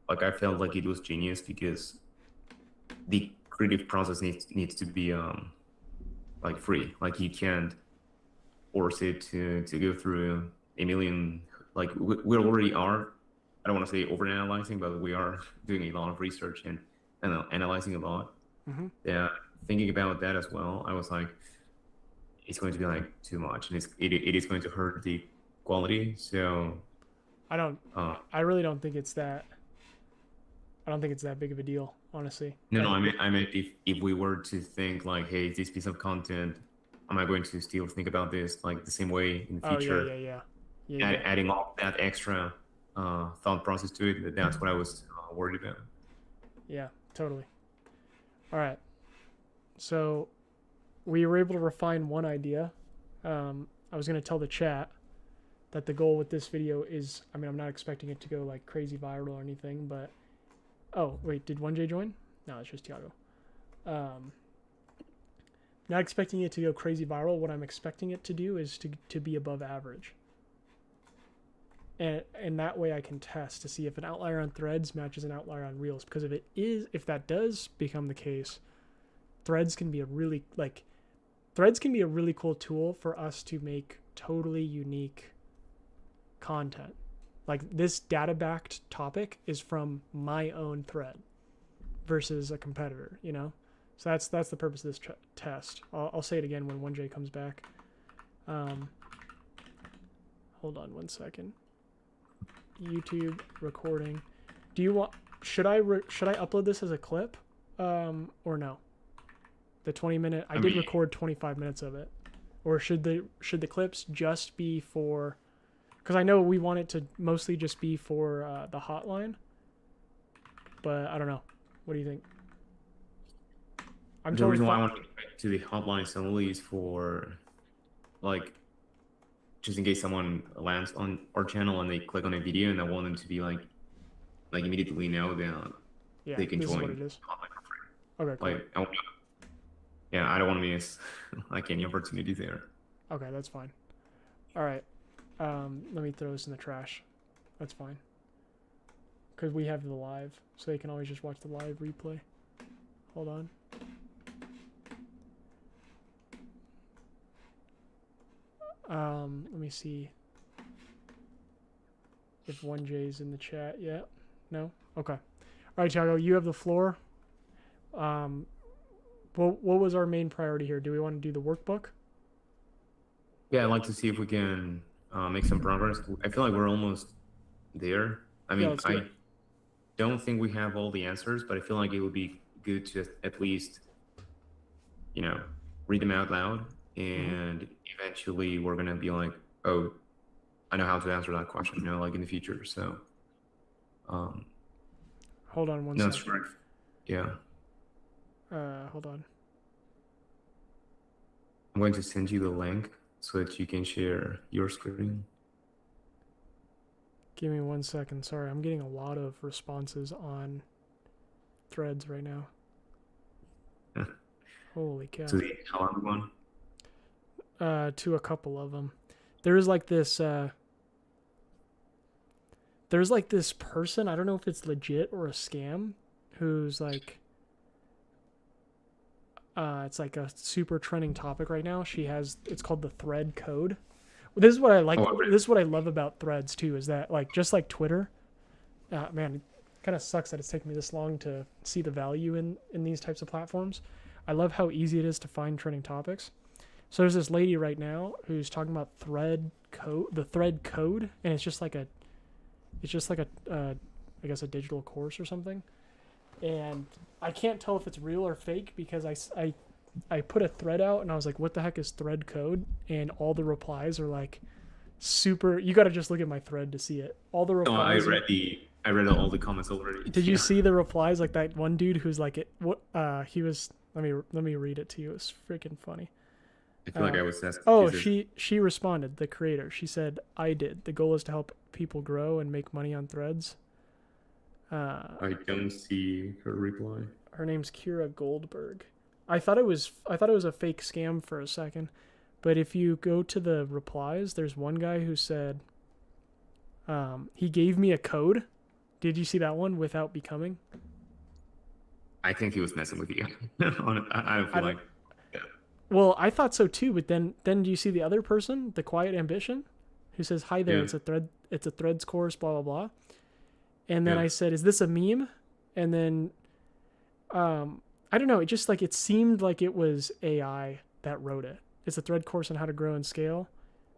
like I felt like it was genius because the creative process needs to be like free. Like you can't force it to go through a million. Like we already are. I don't want to say overanalyzing, but we are doing a lot of research and analyzing a lot. Mm-hmm. Yeah, thinking about that as well, I was like, it's going to be like too much, and it is going to hurt the quality. So, I don't. uh, I really don't think it's that. I don't think it's that big of a deal, honestly. no, no, I mean, if we were to think like, hey, this piece of content, am I going to still think about this like the same way in the Oh yeah, future? yeah, yeah, yeah, yeah, Adding all that extra thought process to it, that's what I was worried about. yeah. Totally. All right. So we were able to refine one idea. I was gonna tell the chat that the goal with this video is. I mean, I'm not expecting it to go like crazy viral or anything, but oh wait, did 1J join? No, it's just Tiago. Um, Not expecting it to go crazy viral. What I'm expecting it to do is to be above average. And that way I can test to see if an outlier on threads matches an outlier on reels. Because if that does become the case, threads can be a really cool tool for us to make totally unique content. Like this data backed topic is from my own thread versus a competitor, you know? So that's the purpose of this test. I'll say it again when 1J comes back. Hold on 1 second. YouTube recording. Do you want? Should I upload this as a clip, or no? The 20-minute. I did record 25 minutes of it, or should the clips just be for? Because I know we want it to mostly just be for the hotline, but I don't know. What do you think? The reason why I want to get to the hotline solely is for, like, just in case someone lands on our channel and they click on a video, and I want them to be like immediately know that they can this join is what it is. hotline for free. Okay, cool. Like, yeah, I don't want to miss like any opportunity there. Okay, that's fine. All right. Let me throw this in the trash. That's fine. Because we have the live, so they can always just watch the live replay. Hold on. Let me see if 1J's in the chat yet. No? Okay. All right, Thiago, you have the floor. What was our main priority here? Do we want to do the workbook? Yeah, I'd like to see if we can make some progress. I feel like we're almost there. I mean, I don't think we have all the answers, but I feel like it would be good to at least, read them out loud. And eventually we're going to be like, oh, I know how to answer that question, like in the future. So, hold on 1 second. That's right. Yeah. Hold on. I'm going to send you the link so that you can share your screen. Give me 1 second. Sorry, I'm getting a lot of responses on threads right now. Holy cow. To the Helen one? To a couple of them. There's like this person, I don't know if it's legit or a scam, who's like it's like a super trending topic right now. It's called the thread code. This is what I like. This is what I love about threads too, is that like just like Twitter, man, it kind of sucks that it's taken me this long to see the value in these types of platforms. I love how easy it is to find trending topics. So there's this lady right now who's talking about the thread code, and it's just like a I guess a digital course or something. And I can't tell if it's real or fake because I put a thread out and I was like, what the heck is thread code? And all the replies are like super. You got to just look at my thread to see it. All the replies. No, I read all the comments already. Did you see the replies? Like that one dude who's like, he was. Let me read it to you. It's freaking funny. I feel like I was asked. Oh, she responded, the creator. She said, I did. The goal is to help people grow and make money on threads. I don't see her reply. Her name's Kira Goldberg. I thought it was a fake scam for a second, but if you go to the replies, there's one guy who said he gave me a code Did you see that one without becoming? I think he was messing with you. I I feel don't. like, yeah, Well, I thought so too, but then do you see the other person, the quiet ambition, who says, "Hi there, yeah, it's a threads course, blah blah blah." And then yeah, I said, "Is this a meme?" And then I don't know, it just like it seemed like it was AI that wrote it. It's a thread course on how to grow and scale,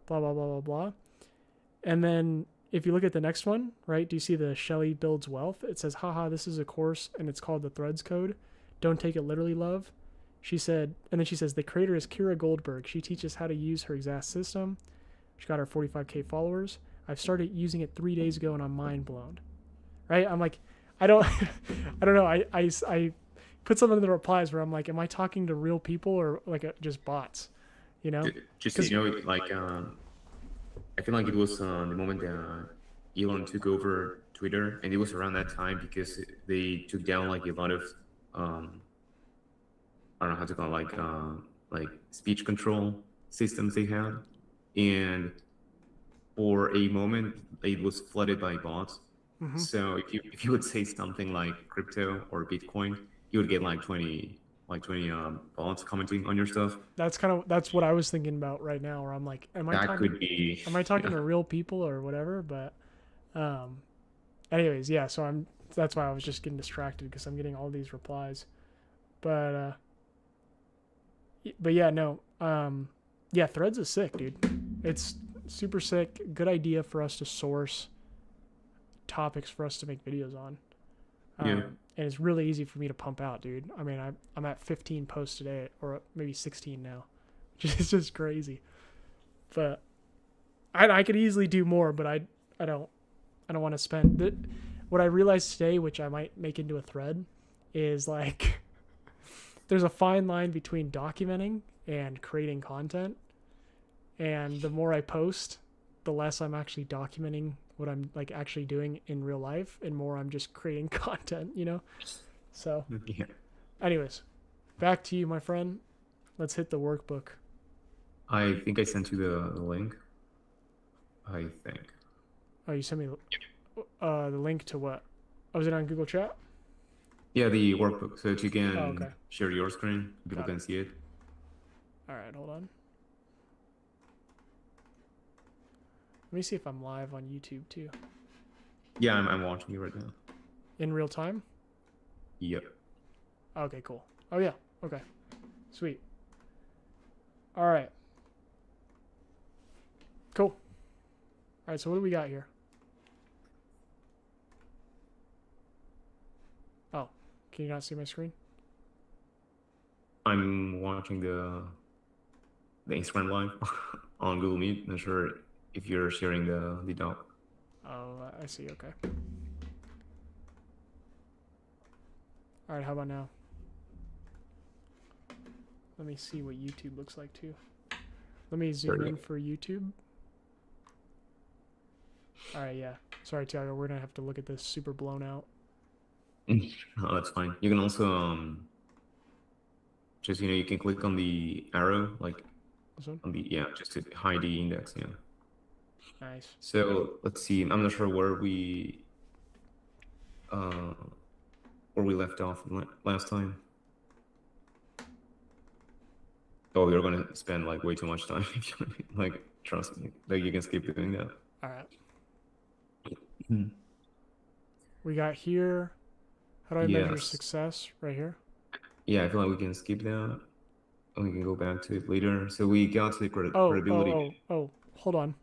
blah blah blah blah blah. And then if you look at the next one, right? Do you see the Shelly builds wealth? It says, "Haha, this is a course and it's called the Threads Code. Don't take it literally, love." She said, and then she says, "The creator is Kira Goldberg. She teaches how to use her exact system. She got her 45K followers. I've started using it 3 days ago and I'm mind blown." Right? I'm like, I don't, I don't know. I put something in the replies where I'm like, am I talking to real people or like just bots? You know? just so Because you know, like I feel like it was the moment that Elon took over Twitter, and it was around that time because they took down like a lot of um, I don't know how to call it, like speech control systems they had, and for a moment it was flooded by bots. mm-hmm. So if you would say something like crypto or Bitcoin, you would get like 20 bots commenting on your stuff. That's what I was thinking about right now. Where I'm like, That could be am I talking yeah. to real people or whatever? But, um, anyways, yeah. So that's why I was just getting distracted because I'm getting all these replies. But yeah, no. Yeah, Threads is sick, dude. It's super sick. Good idea for us to source topics for us to make videos on. Yeah. And it's really easy for me to pump out, dude. I mean, I'm at 15 posts today, or maybe 16 now, which is just crazy. But I could easily do more, but I don't want to spend. What I realized today, which I might make into a thread, is like there's a fine line between documenting and creating content. And the more I post, the less I'm actually documenting what I'm like actually doing in real life, and more I'm just creating content, you know? So, Yeah. anyways, back to you, my friend. Let's hit the workbook. I think I sent you the link. I think. Oh, you sent me the link to what? Oh, was it on Google Chat? Yeah, the workbook, so that you Oh, can okay. share your screen, people Got can it. see it. All right, hold on. Let me see if I'm live on YouTube too. Yeah, I'm watching you right now. In real time? Yep. Okay, cool. Oh, yeah. Okay. Sweet. All right. Cool. All right, so what do we got here? Oh, can you not see my screen? I'm watching the Instagram live on Google Meet. Not sure if you're sharing the doc. Oh, I see. Okay. All right, how about now? Let me see what YouTube looks like too. Let me zoom in for YouTube. All right, yeah. Sorry, Tiago, we're gonna have to look at this super blown out. Oh, that's fine. You can also just you can click on the arrow like This one? on the just to hide the index. Yeah. Nice. So let's see. I'm not sure where we left off last time. Oh, we're gonna spend like way too much time. Like, trust me, like you can skip doing that. All right. We got here. How do I measure Yes. success? Right here. Yeah, I feel like we can skip that. And we can go back to it later. So we got to the credibility. Oh, hold on.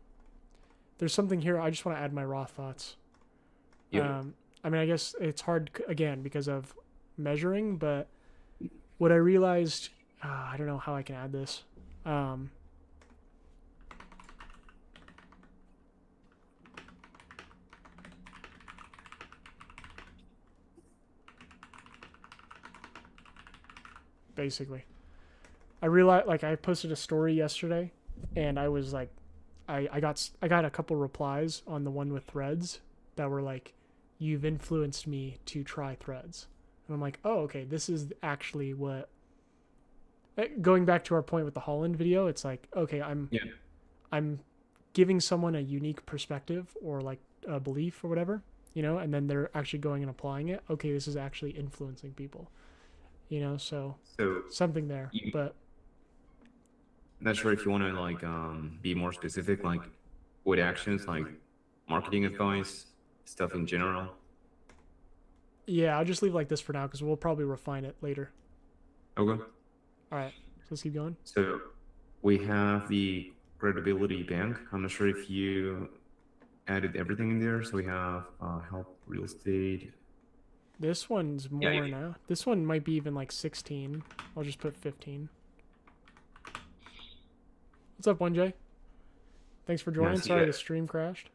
There's something here. I just want to add my raw thoughts. Yeah. I mean, I guess it's hard again because of measuring, but what I realized, I don't know how I can add this. Basically, I realized, like, I posted a story yesterday, and I was like, I got a couple replies on the one with threads that were like, "You've influenced me to try threads," and I'm like, oh, okay, this is actually what. Going back to our point with the Holland video, it's like, okay, I'm giving someone a unique perspective or like a belief or whatever, and then they're actually going and applying it. Okay, this is actually influencing people, so So something there. you, But not sure if you want to like be more specific, like what actions, like marketing advice, stuff in general. yeah, I'll just leave like this for now because we'll probably refine it later. Okay. All right, so let's keep going. So we have the credibility bank. I'm not sure if you added everything in there. So we have help real estate. This one's Yeah, more now. This one might be even like 16. I'll just put 15. What's up, 1J? Thanks for joining. Sorry the stream crashed.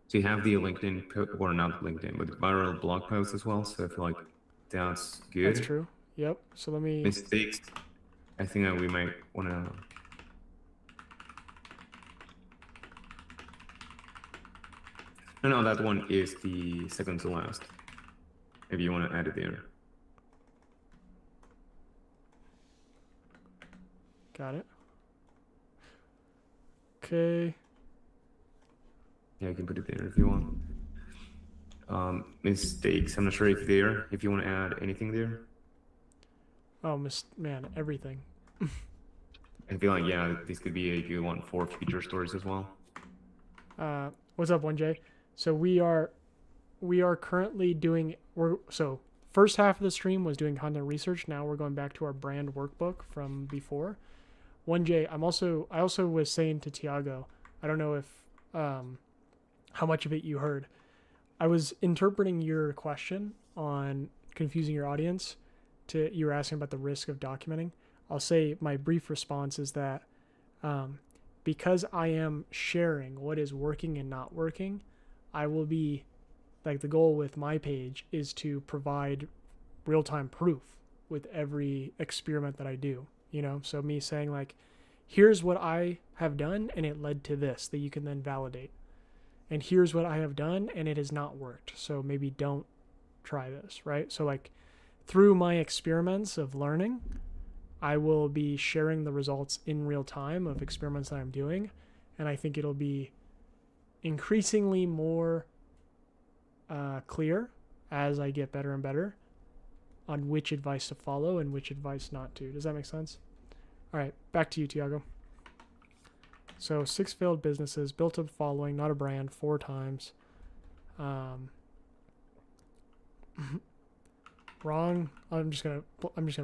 So you have the LinkedIn, or not LinkedIn, but viral blog posts as well. So I feel like that's good. That's true. Yep. So let me. Mistakes. I think that we might want to. No, that one is the second to last. Maybe you want to add it there. Got it. Okay. Yeah, you can put it there if you want. Mistakes. I'm not sure if you want to add anything there. Oh, man, everything. I feel like, yeah, this could be a good one for future stories as well. What's up, 1J? So we are currently doing, so first half of the stream was doing content research. Now we're going back to our brand workbook from before. 1J, I also was saying to Tiago, I don't know if, how much of it you heard. I was interpreting your question on confusing your audience you were asking about the risk of documenting. I'll say my brief response is that because I am sharing what is working and not working, I will be, like, the goal with my page is to provide real-time proof with every experiment that I do, So me saying, like, here's what I have done and it led to this that you can then validate. And here's what I have done and it has not worked. So maybe don't try this, right? So, like, through my experiments of learning, I will be sharing the results in real time of experiments that I'm doing. And I think it'll be increasingly more clear as I get better and better on which advice to follow and which advice not to. Does that make sense? All right, back to you, Tiago. So 6 failed businesses, built up following, not a brand, 4 times. Wrong. I'm just gonna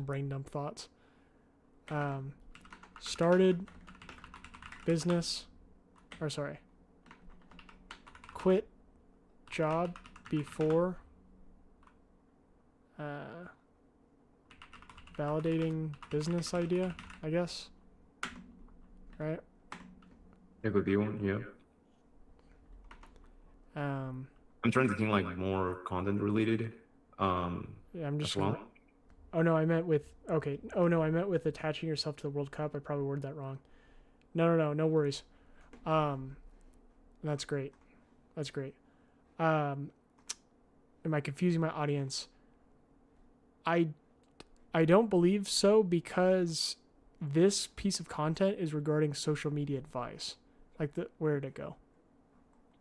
brain dump thoughts. Started business, quit job before validating business idea, I guess. Right? It could be one, yeah. I'm trying to think like more content related. Yeah, I'm just well. Oh no, I meant with attaching yourself to the World Cup. I probably worded that wrong. No worries. That's great. Am I confusing my audience? I don't believe so, because this piece of content is regarding social media advice. Like, where did it go?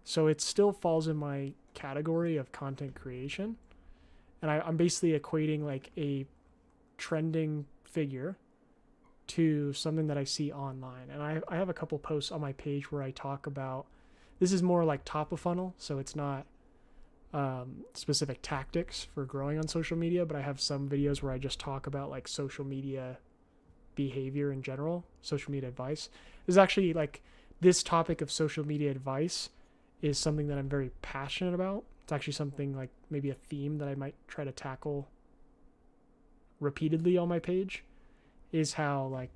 So it still falls in my category of content creation. And I'm basically equating like a trending figure to something that I see online. And I have a couple posts on my page where I talk about, this is more like top of funnel, so it's not specific tactics for growing on social media, but I have some videos where I just talk about like social media behavior in general, social media advice. This is actually like, this topic of social media advice is something that I'm very passionate about. It's actually something like maybe a theme that I might try to tackle repeatedly on my page, is how like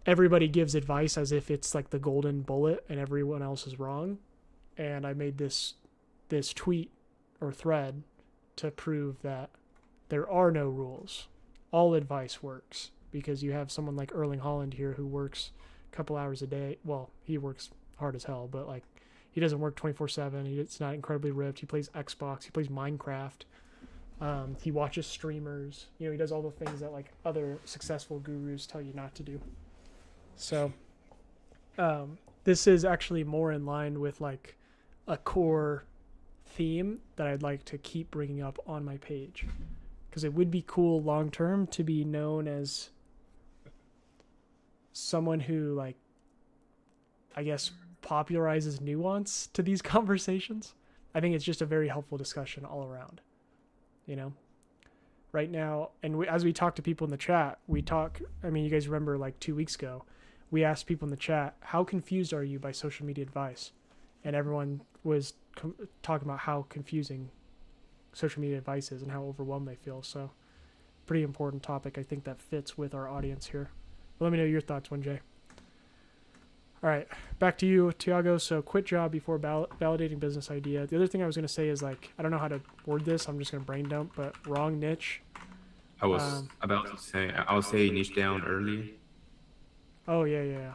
everybody gives advice as if it's like the golden bullet and everyone else is wrong. And I made this tweet or thread to prove that there are no rules. All advice works, because you have someone like Erling Haaland here who works a couple hours a day. Well, he works hard as hell, but like, he doesn't work 24/7. It's not incredibly ripped. He plays Xbox. He plays Minecraft. He watches streamers. He does all the things that like other successful gurus tell you not to do. So this is actually more in line with like a core theme that I'd like to keep bringing up on my page, because it would be cool long term to be known as someone who, like, I guess, popularizes nuance to these conversations. I think it's just a very helpful discussion all around, you know? Right now, and as we talk to people in the chat, you guys remember like 2 weeks ago, we asked people in the chat, how confused are you by social media advice? And everyone was talking about how confusing social media advice is and how overwhelmed they feel. So pretty important topic. I think that fits with our audience here. But let me know your thoughts, 1J. All right, back to you, Tiago. So quit job before validating business idea. The other thing I was going to say is, like, I don't know how to word this. I'm just going to brain dump, but wrong niche. I was about to say, I'll say niche down early. Oh, yeah.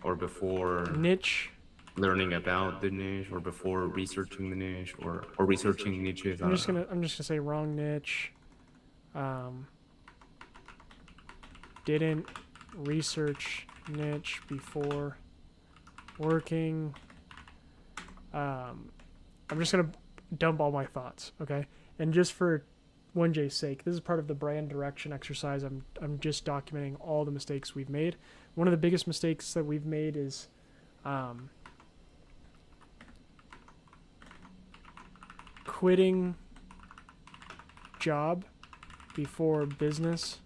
Or before niche. Learning about the niche, or before researching the niche, or researching niches. I'm just gonna say wrong niche. Didn't research niche before working. I'm just gonna dump all my thoughts, okay? And just for 1J's sake, this is part of the brand direction exercise. I'm just documenting all the mistakes we've made. One of the biggest mistakes that we've made is quitting job before business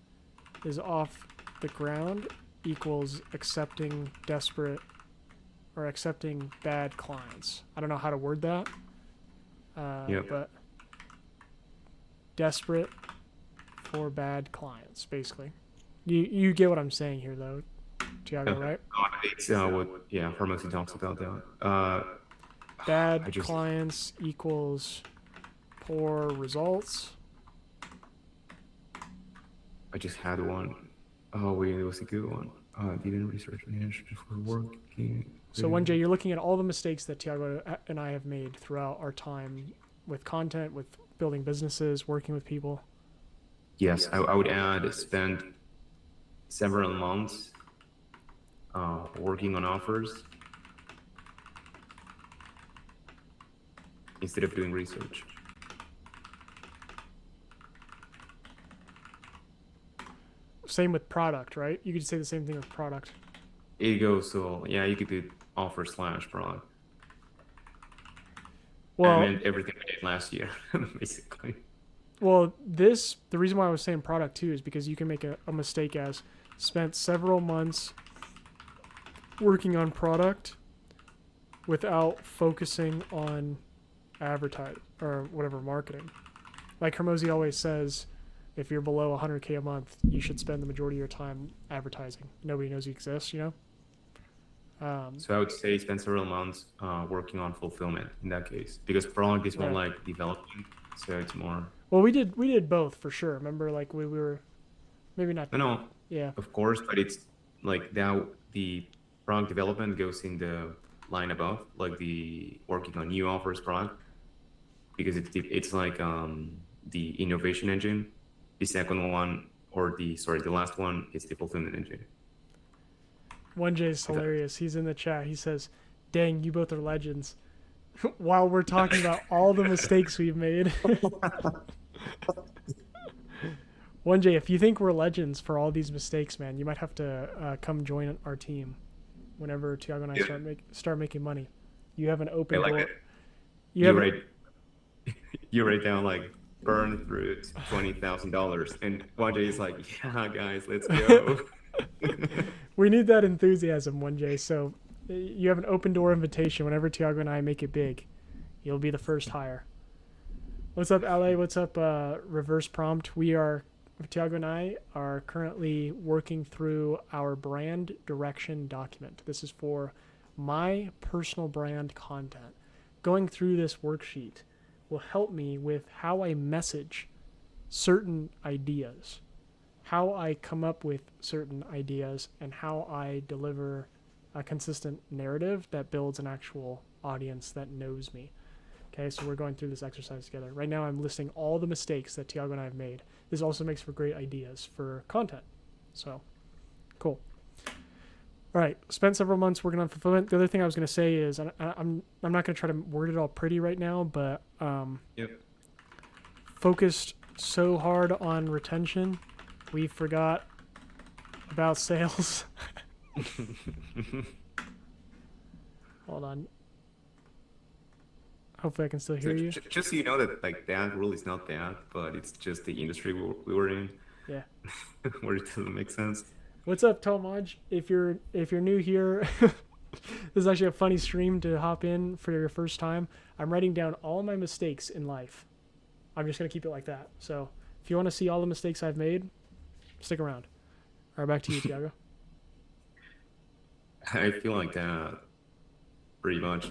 is off the ground equals accepting bad clients. I don't know how to word that. But desperate for bad clients, basically. You get what I'm saying here, though, Tiago, right? It's what Pharmacy talks about that. Bad clients equals poor results. I just had one. Oh wait, it was a good one. Didn't research niche before working. So 1J, you're looking at all the mistakes that Tiago and I have made throughout our time with content, with building businesses, working with people. Yes, I would add spend several months working on offers instead of doing research. Same with product, right? You could say the same thing with product. It goes, so yeah, you could do offer / product. Well, I meant everything I did last year, basically. Well, the reason why I was saying product too is because you can make a mistake as spent several months working on product without focusing on advertise or whatever marketing. Like Hermosi always says, if you're below 100K a month, you should spend the majority of your time advertising. Nobody knows you exist, you know? So I would say spend several months working on fulfillment in that case, because product is more like development, so it's more. Well, we did both for sure. Remember, like we were, maybe not. No. Yeah. Of course, but it's like now the product development goes in the line above, like the working on new offers product, because it's like the innovation engine. The second one, or the last one is the fulfillment engine. 1J is hilarious. He's in the chat. He says, "Dang, you both are legends." While we're talking about all the mistakes we've made. 1J, if you think we're legends for all these mistakes, man, you might have to come join our team whenever Tiago and I start making money. You have an open door. You write down like burn through $20,000, and 1J is like, yeah, guys, let's go. We need that enthusiasm, 1J. So you have an open door invitation. Whenever Tiago and I make it big, you'll be the first hire. What's up, LA? What's up, Reverse Prompt? Tiago and I are currently working through our brand direction document. This is for my personal brand content. Going through this worksheet will help me with how I message certain ideas, how I come up with certain ideas, and how I deliver a consistent narrative that builds an actual audience that knows me. Okay, so we're going through this exercise together. Right now I'm listing all the mistakes that Tiago and I have made. This also makes for great ideas for content. So, cool. All All right, spent several months working on fulfillment. The other thing I was going to say is I'm not going to try to word it all pretty right now, but Yep. focused so hard on retention, we forgot about sales. Hold on. Hopefully I can still hear you. Just so you know that like that rule is not bad, but it's just the industry we were in Yeah. where it doesn't make sense. What's up, Tomaj? If you're new here, this is actually a funny stream to hop in for your first time. I'm writing down all my mistakes in life. I'm just gonna keep it like that. So if you want to see all the mistakes I've made, stick around. All right, back to you, Tiago. I feel like that pretty much.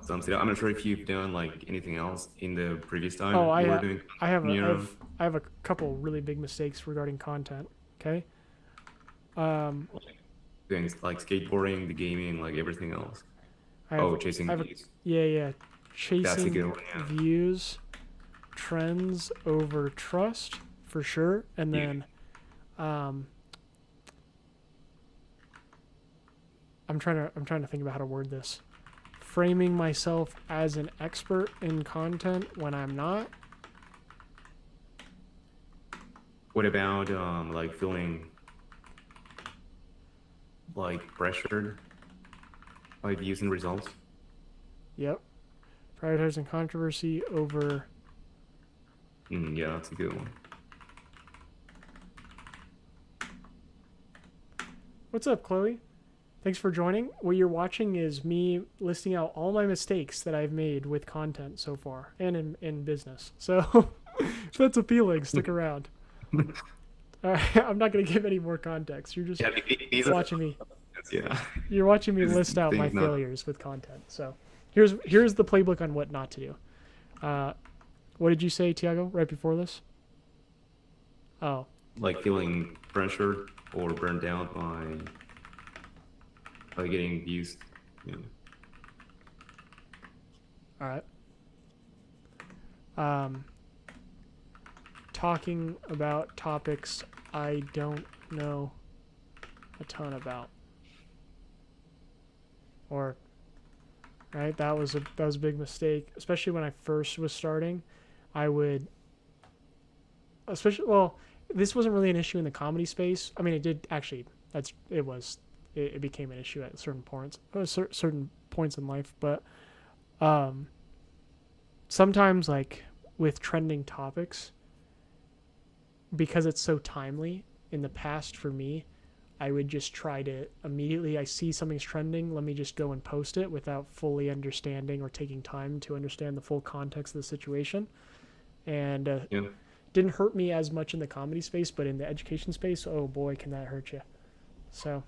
Sums it up. I'm not sure if you've done like anything else in the previous time. Oh, you were doing I have Nero. I have a couple really big mistakes regarding content. Okay. Things like skateboarding, the gaming, like everything else. Chasing views. Yeah. That's a good Chasing one, yeah. views, trends over trust for sure, and then I'm trying to think about how to word this. Framing myself as an expert in content when I'm not. What about like feeling like pressured by views and results? Yep. Prioritizing controversy over. Yeah, that's a good one. What's up, Chloe? Thanks for joining. What you're watching is me listing out all my mistakes that I've made with content so far and in business. So if that's appealing, stick around. I'm not going to give any more context. You're just watching me. Yeah. You're watching me list out my failures with content. So here's the playbook on what not to do. What did you say, Tiago, right before this? Oh. Like feeling pressured or burned out by getting views. Yeah. All right. Talking about topics I don't know a ton about. Or, right, that was a big mistake, especially when I first was starting. I would, this wasn't really an issue in the comedy space. I mean, it did actually. It became an issue at certain points in life, but sometimes like with trending topics, because it's so timely in the past for me, I would just try to immediately, I see something's trending, let me just go and post it without fully understanding or taking time to understand the full context of the situation. And didn't hurt me as much in the comedy space, but in the education space, oh boy, can that hurt you. So,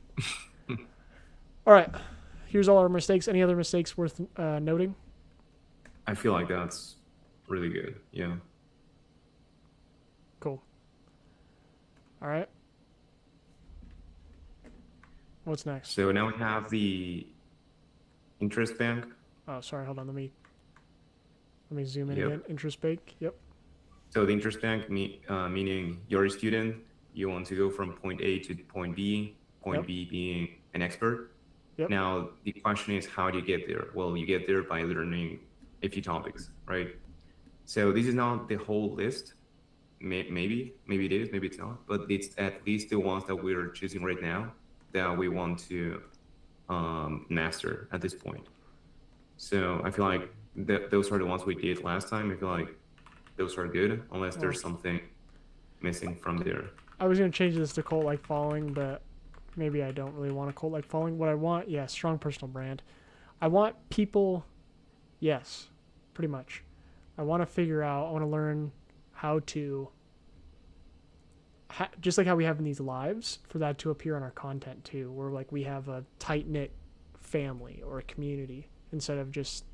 all right, here's all our mistakes. Any other mistakes worth noting? I feel like that's really good. Yeah. Cool. All right. What's next? So now we have the interest bank. Oh, sorry. Hold on. Let me zoom in again. Interest bank. Yep. So the interest bank, meaning you're a student, you want to go from point A to point B, point B being an expert. Yep. Now, the question is, how do you get there? Well, you get there by learning a few topics, right? So this is not the whole list. Maybe it is, maybe it's not, but it's at least the ones that we're choosing right now that we want to master at this point. So I feel like those are the ones we did last time. I feel like those are good, unless there's something missing from there. I was going to change this to cult-like following, but maybe I don't really want a cult-like following. What I want, strong personal brand. I want people, yes, pretty much. I want to learn how to, just like how we have in these lives, for that to appear on our content too, where like we have a tight-knit family or a community instead of just,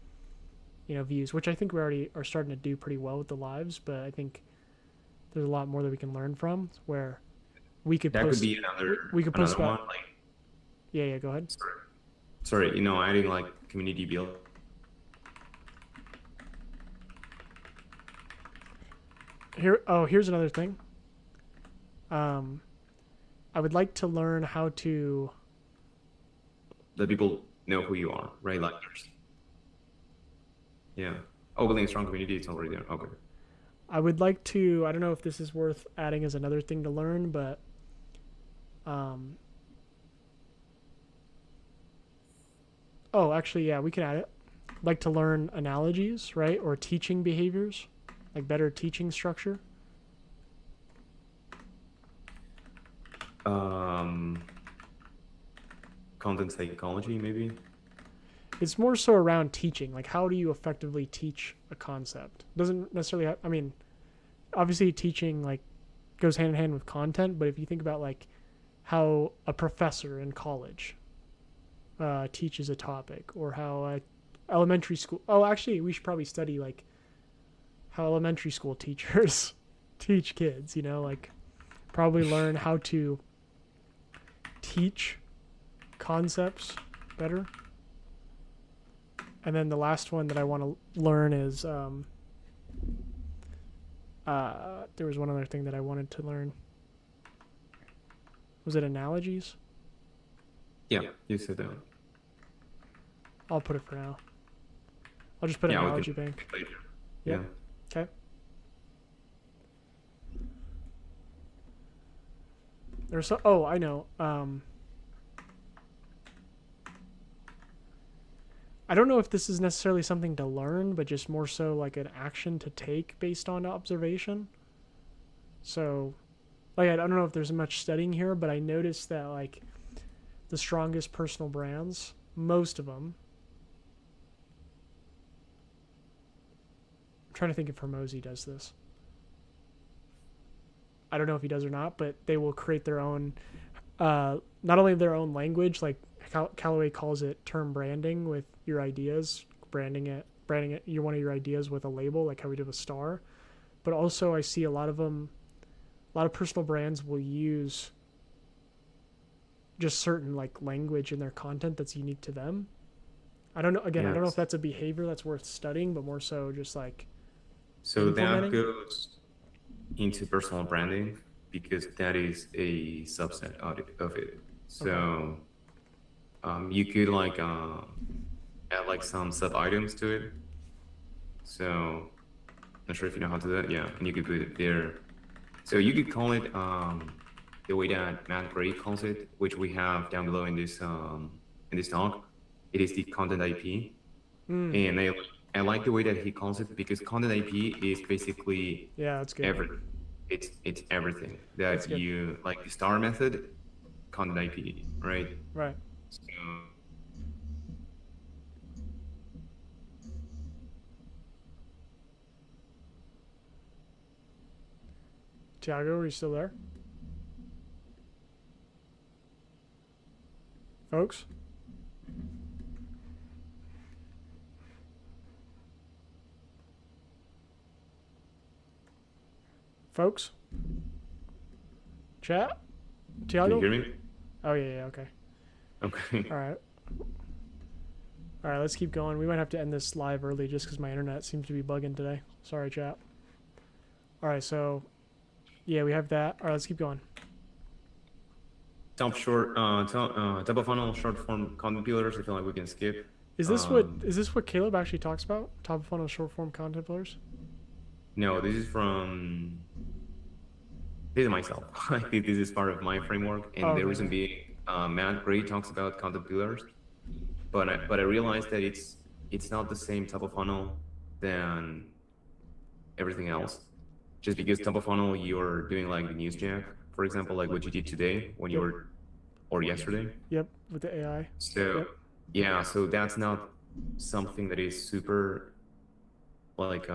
views, which I think we already are starting to do pretty well with the lives, but I think there's a lot more that we can learn from, where we could post, could be another post one. Like, yeah, go ahead. Sorry, adding like community build. Here's another thing. I would like to learn how to that people know who you are, right? Like there's, yeah. Oh, building a strong community, it's already there. Okay. I would like to. I don't know if this is worth adding as another thing to learn, but um. Oh, actually, yeah, we can add it. Like to learn analogies, right, or teaching behaviors, like better teaching structure. Content psychology, maybe. It's more so around teaching. Like, how do you effectively teach a concept? Doesn't necessarily. I mean, obviously, teaching like goes hand in hand with content. But if you think about like how a professor in college teaches a topic, or how a elementary school. Oh, actually, we should probably study like how elementary school teachers teach kids. You know, like probably learn how to teach concepts better. And then the last one that I want to learn is there was one other thing that I wanted to learn. Was it analogies? Yeah, you said that. I'll put it for now. I'll just put analogy bank. Later. Yep. Yeah. Okay. There's so. Oh, I know. I don't know if this is necessarily something to learn, but just more so like an action to take based on observation. So, like, I don't know if there's much studying here, but I noticed that, like, the strongest personal brands, most of them, I'm trying to think if Hormozy does this. I don't know if he does or not, but they will create their own, not only their own language, like Callaway calls it term branding with your ideas, branding it, you're one of your ideas with a label, like how we did with Star. But also I see a lot of personal brands will use just certain like language in their content that's unique to them. I don't know. Again, yes. I don't know if that's a behavior that's worth studying, but more so just like. So that goes into personal branding because that is a subset of it. So you could like add like some sub items to it. So not sure if you know how to do that. Yeah, and you could put it there. So you could call it the way that Matt Gray calls it, which we have down below in this talk. It is the content IP, and I like the way that he calls it because content IP is basically that's good. It's everything that you like the star method, content IP, right? Right. So, Tiago, are you still there? Folks? Folks? Chat? Tiago? Can you hear me? Oh, yeah, okay. Okay. All right, let's keep going. We might have to end this live early just because my internet seems to be bugging today. Sorry, chat. All right, so, yeah, we have that. All right, let's keep going. Top of funnel short form content pillars. I feel like we can skip. Is this what Caleb actually talks about? Top of funnel short form content pillars? No, this is myself. I think this is part of my framework, and the reason being, Matt Gray talks about content pillars, but I realized that it's not the same top of funnel than everything else. Just because top of funnel you're doing like the news jack, for example, like what you did today when you were, or yesterday. Yep, with the AI. So yeah, so that's not something that is super like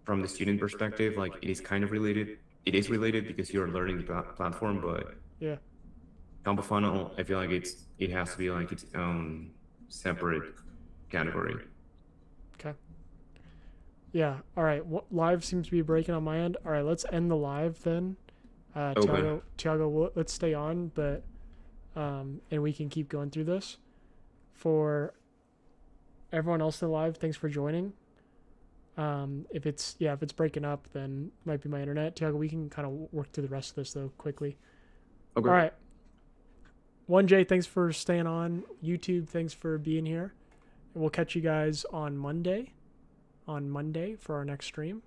from the student perspective, like it is kind of related. It is related because you're learning the platform, but yeah, top of funnel, I feel like it has to be like its own separate category. Okay. Yeah. All right. Live seems to be breaking on my end. All right. Let's end the live then. Tiago, let's stay on, but and we can keep going through this. For everyone else in the live, thanks for joining. If it's breaking up, then it might be my internet. Tiago, we can kind of work through the rest of this though quickly. Okay. All right. 1J, thanks for staying on. YouTube, thanks for being here. And we'll catch you guys on Monday for our next stream.